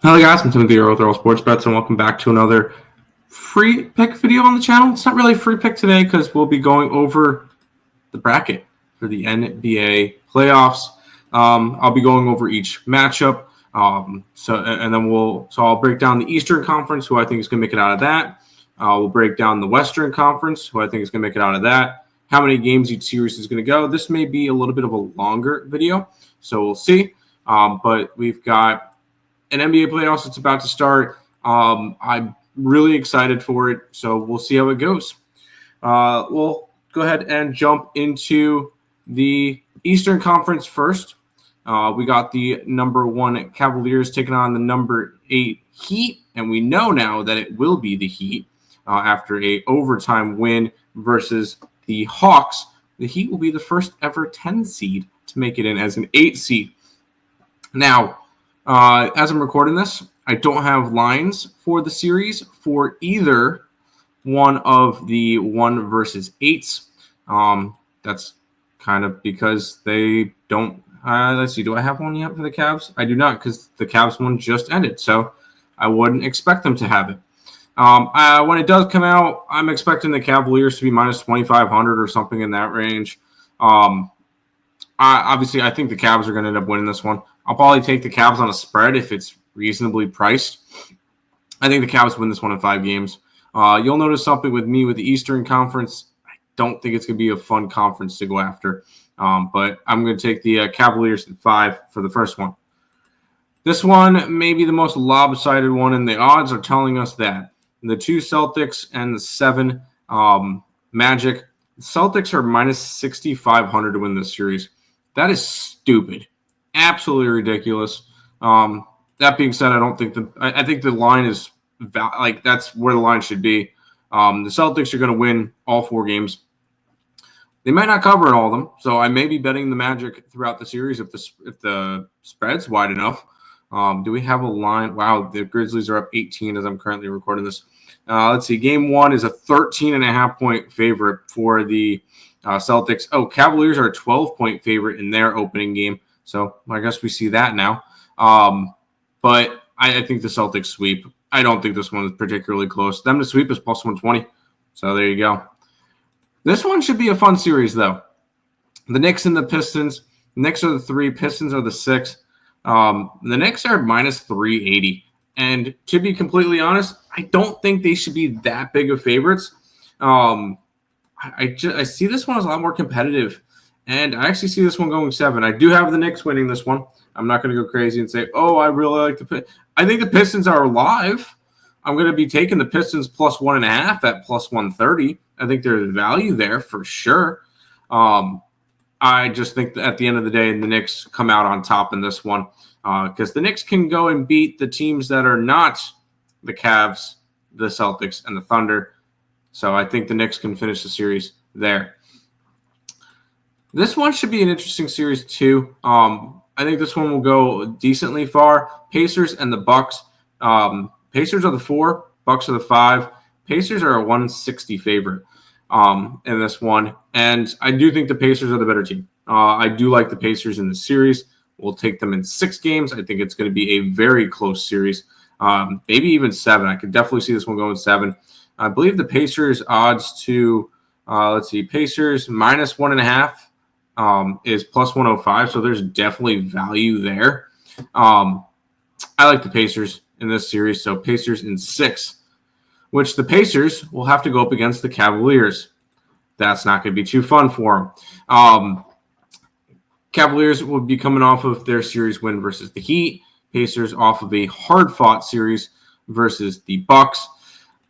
Hello guys, I'm Timothy Earle with Earle Sports Bets, and welcome back to another free pick video on the channel. It's not really a free pick today because we'll be going over the bracket for the NBA playoffs. I'll be going over each matchup. So I'll break down the Eastern Conference, who I think is going to make it out of that. We'll break down the Western Conference, who I think is going to make it out of that. How many games each series is going to go. This may be a little bit of a longer video, so we'll see. But we've got an NBA playoffs that's about to start. I'm really excited for it, so we'll see how it goes. We'll go ahead and jump into the Eastern Conference first. We got the number 1 Cavaliers taking on the number 8 Heat, and we know now that it will be the Heat after a overtime win versus the Hawks. The Heat will be the first ever 10 seed to make it in as an 8 seed. Now, as I'm recording this, I don't have lines for the series for either one of the 1 versus 8s. That's kind of because they don't. Let's see. Do I have one yet for the Cavs? I do not, because the Cavs one just ended, so I wouldn't expect them to have it. When it does come out, I'm expecting the Cavaliers to be minus 2,500 or something in that range. Obviously, I think the Cavs are going to end up winning this one. I'll probably take the Cavs on a spread if it's reasonably priced. I think the Cavs win this one in 5 games. You'll notice something with me with the Eastern Conference. I don't think it's going to be a fun conference to go after. But I'm going to take the Cavaliers in 5 for the first one. This one may be the most lopsided one, and the odds are telling us that. The 2 Celtics and the 7 Magic. The Celtics are minus 6,500 to win this series. That is stupid. Absolutely ridiculous. That being said, I think the line is that's where the line should be. The Celtics are going to win all 4 games. They might not cover all of them, so I may be betting the Magic throughout the series if the spread's wide enough. Do we have a line? Wow, the Grizzlies are up 18 as I'm currently recording this. Let's see. Game 1 is a 13.5-point favorite for the Celtics. Oh, Cavaliers are a 12-point favorite in their opening game. So I guess we see that now. But I think the Celtics sweep. I don't think this one is particularly close. Them to sweep is plus 120. So there you go. This one should be a fun series, though. The Knicks and the Pistons. The Knicks are the 3. Pistons are the 6. The Knicks are minus 380. And to be completely honest, I don't think they should be that big of favorites. I see this one as a lot more competitive. And I actually see this one going 7. I do have the Knicks winning this one. I'm not going to go crazy and say, oh, I really like the Pistons. I think the Pistons are alive. I'm going to be taking the Pistons plus 1.5 at plus 130. I think there's value there for sure. I just think that at the end of the day, the Knicks come out on top in this one because the Knicks can go and beat the teams that are not the Cavs, the Celtics, and the Thunder. So I think the Knicks can finish the series there. This one should be an interesting series too. I think this one will go decently far. Pacers and the Bucks. Pacers are the 4, Bucks are the 5. Pacers are a 160 favorite in this one, and I do think the Pacers are the better team. I do like the Pacers in this series. We'll take them in 6 games. I think it's going to be a very close series, maybe even 7. I could definitely see this one going 7. I believe the Pacers odds to Pacers minus 1.5. Is plus 105, so there's definitely value there. I like the Pacers in this series, so Pacers in 6, which the Pacers will have to go up against the Cavaliers. That's not going to be too fun for them. Cavaliers will be coming off of their series win versus the Heat. Pacers off of a hard-fought series versus the Bucks.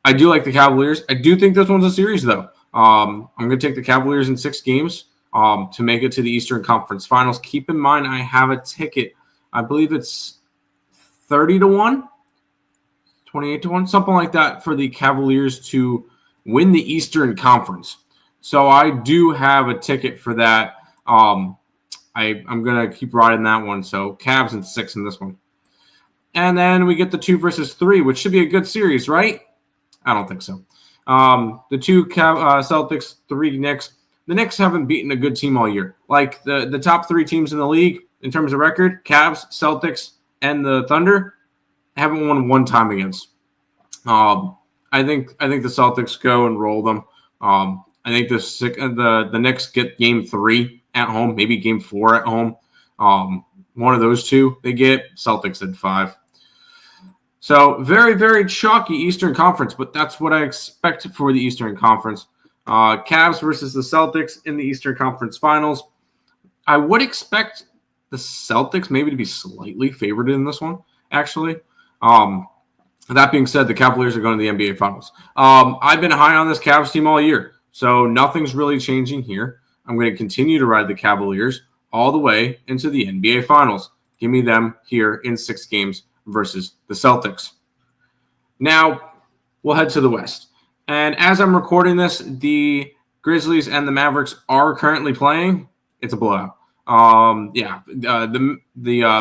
I do like the Cavaliers. I do think this one's a series, though. I'm going to take the Cavaliers in 6 games. To make it to the Eastern Conference Finals. Keep in mind, I have a ticket. I believe it's 30-1, 28-1, something like that for the Cavaliers to win the Eastern Conference. So I do have a ticket for that. I'm going to keep riding that one. So Cavs in 6 in this one. And then we get the 2 versus 3, which should be a good series, right? I don't think so. The 2 Celtics, 3 Knicks. The Knicks haven't beaten a good team all year. Like the top 3 teams in the league in terms of record, Cavs, Celtics, and the Thunder, haven't won one time against. I think the Celtics go and roll them. I think the Knicks get game 3 at home, maybe game 4 at home. One of those two they get. Celtics at 5. So very, very chalky Eastern Conference, but that's what I expect for the Eastern Conference. Cavs versus the Celtics in the Eastern Conference Finals. I would expect the Celtics maybe to be slightly favored in this one, actually. That being said, the Cavaliers are going to the NBA Finals. I've been high on this Cavs team all year, so nothing's really changing here. I'm going to continue to ride the Cavaliers all the way into the NBA Finals. Give me them here in 6 games versus the Celtics. Now, we'll head to the West. And as I'm recording this, the Grizzlies and the Mavericks are currently playing. It's a blowout. The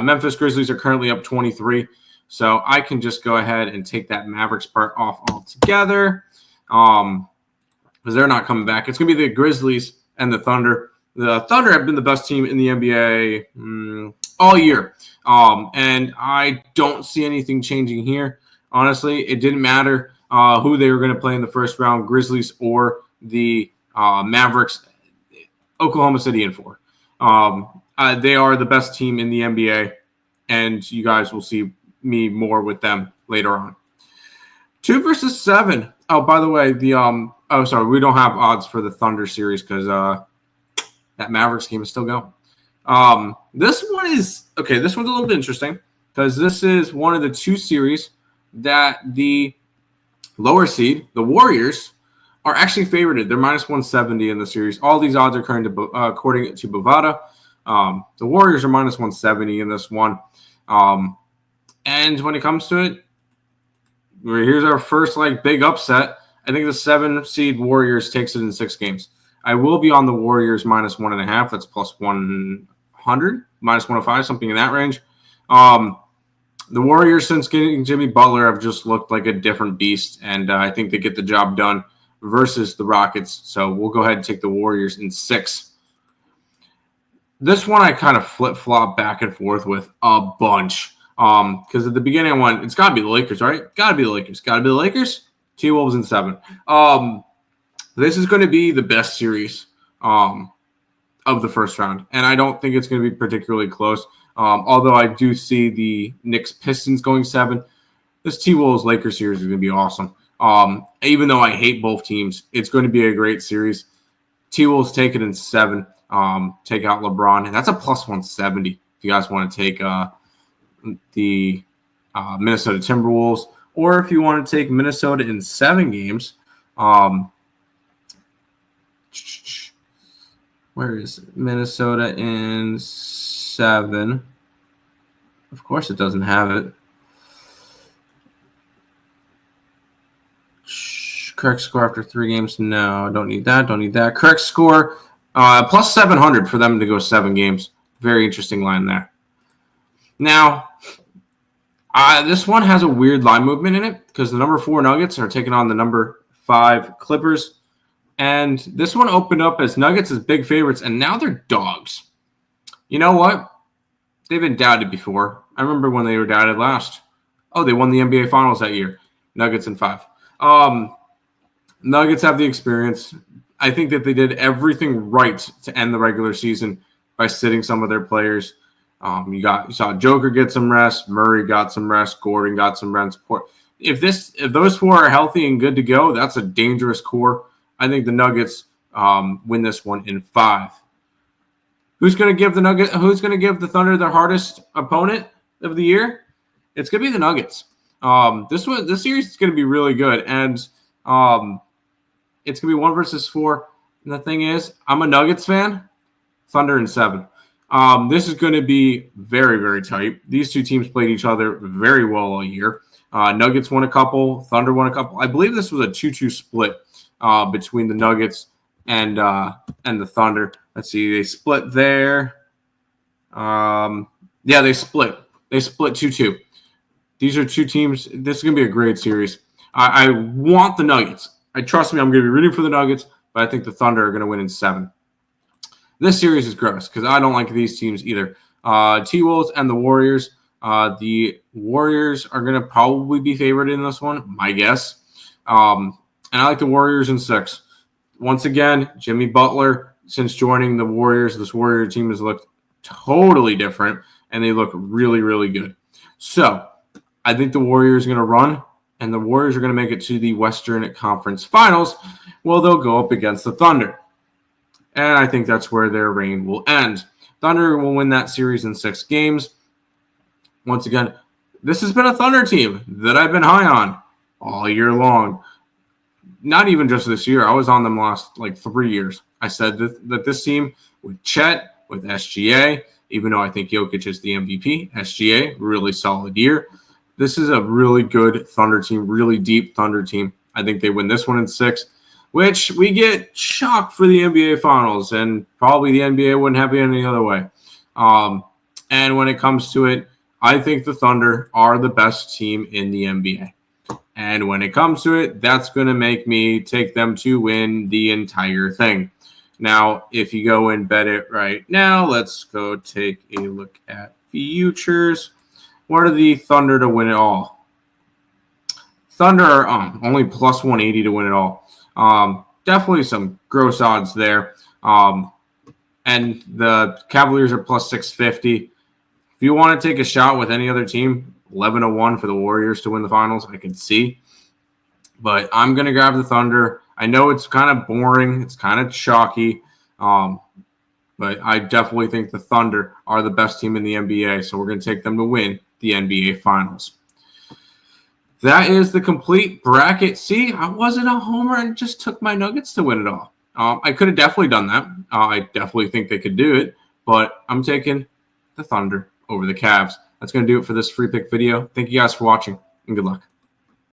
Memphis Grizzlies are currently up 23. So I can just go ahead and take that Mavericks part off altogether because they're not coming back. It's going to be the Grizzlies and the Thunder. The Thunder have been the best team in the NBA all year. And I don't see anything changing here. Honestly, it didn't matter who they were going to play in the first round, Grizzlies or the Mavericks, Oklahoma City in 4. They are the best team in the NBA, and you guys will see me more with them later on. 2 versus 7. Oh, by the way, we don't have odds for the Thunder series because that Mavericks game is still going. This one's a little bit interesting because this is one of the 2 series that the lower seed, the Warriors, are actually favored. They're minus 170 in the series. All these odds are according to Bovada. The Warriors are minus 170 in this one. And when it comes to it, here's our first big upset. I think the 7 seed Warriors takes it in 6 games. I will be on the Warriors minus 1.5. That's plus 100, minus 105, something in that range. The Warriors, since getting Jimmy Butler, have just looked like a different beast, and I think they get the job done versus the Rockets. So we'll go ahead and take the Warriors in 6. This one I kind of flip-flop back and forth with a bunch. Because at the beginning I went, it's got to be the Lakers, right? Got to be the Lakers. Got to be the Lakers. T-Wolves in 7. This is going to be the best series of the first round. And I don't think it's going to be particularly close. Although I do see the Knicks Pistons going 7. This T-Wolves Lakers series is going to be awesome. Even though I hate both teams, it's going to be a great series. T-Wolves take it in 7. Take out LeBron. And that's a plus 170 if you guys want to take the Minnesota Timberwolves, or if you want to take Minnesota in 7 games. Where is Minnesota in 7? Of course it doesn't have it. Correct score after 3 games. No, don't need that. Correct score plus 700 for them to go 7 games. Very interesting line there. Now, this one has a weird line movement in it because the number 4 Nuggets are taking on the number 5 Clippers. And this one opened up as Nuggets as big favorites, and now they're dogs. You know what? They've been doubted before. I remember when they were doubted last. Oh, they won the NBA Finals that year. Nuggets in 5. Nuggets have the experience. I think that they did everything right to end the regular season by sitting some of their players. You saw Joker get some rest, Murray got some rest, Gordon got some rest. If those 4 are healthy and good to go, that's a dangerous core. I think the Nuggets win this one in 5. Who's going to give the Thunder their hardest opponent of the year? It's going to be the Nuggets. This series is going to be really good, and it's going to be 1 versus 4. And the thing is, I'm a Nuggets fan. Thunder in 7. This is going to be very, very tight. These 2 teams played each other very well all year. Nuggets won a couple. Thunder won a couple. I believe this was a 2-2 split between the Nuggets and the Thunder. Let's see. They split there. They split. They split 2-2. These are 2 teams. This is going to be a great series. I want the Nuggets. Trust me, I'm going to be rooting for the Nuggets, but I think the Thunder are going to win in 7. This series is gross because I don't like these teams either. T-Wolves and the Warriors. The Warriors are going to probably be favored in this one, my guess. And I like the Warriors in 6. Once again, Jimmy Butler, since joining the Warriors, this Warrior team has looked totally different, and they look really, really good. So I think the Warriors are going to run, and the Warriors are going to make it to the Western Conference Finals. Well, they'll go up against the Thunder. And I think that's where their reign will end. Thunder will win that series in 6 games. Once again, this has been a Thunder team that I've been high on all year long. Not even just this year. I was on them last 3 years. I said that this team with Chet, with SGA, even though I think Jokic is the MVP, SGA, really solid year. This is a really good Thunder team, really deep Thunder team. I think they win this one in 6, which we get shocked for the NBA Finals, and probably the NBA wouldn't have it any other way. And when it comes to it, I think the Thunder are the best team in the NBA. And when it comes to it, that's going to make me take them to win the entire thing. Now, if you go and bet it right now, let's go take a look at futures. What are the Thunder to win it all? Thunder are only plus 180 to win it all. Definitely some gross odds there. And the Cavaliers are plus 650. If you want to take a shot with any other team, 11-1 for the Warriors to win the finals, I can see. But I'm going to grab the Thunder. I know it's kind of boring. It's kind of chalky. But I definitely think the Thunder are the best team in the NBA. So we're going to take them to win the NBA Finals. That is the complete bracket. See, I wasn't a homer and just took my Nuggets to win it all. I could have definitely done that. I definitely think they could do it. But I'm taking the Thunder over the Cavs. That's going to do it for this free pick video. Thank you guys for watching, and good luck.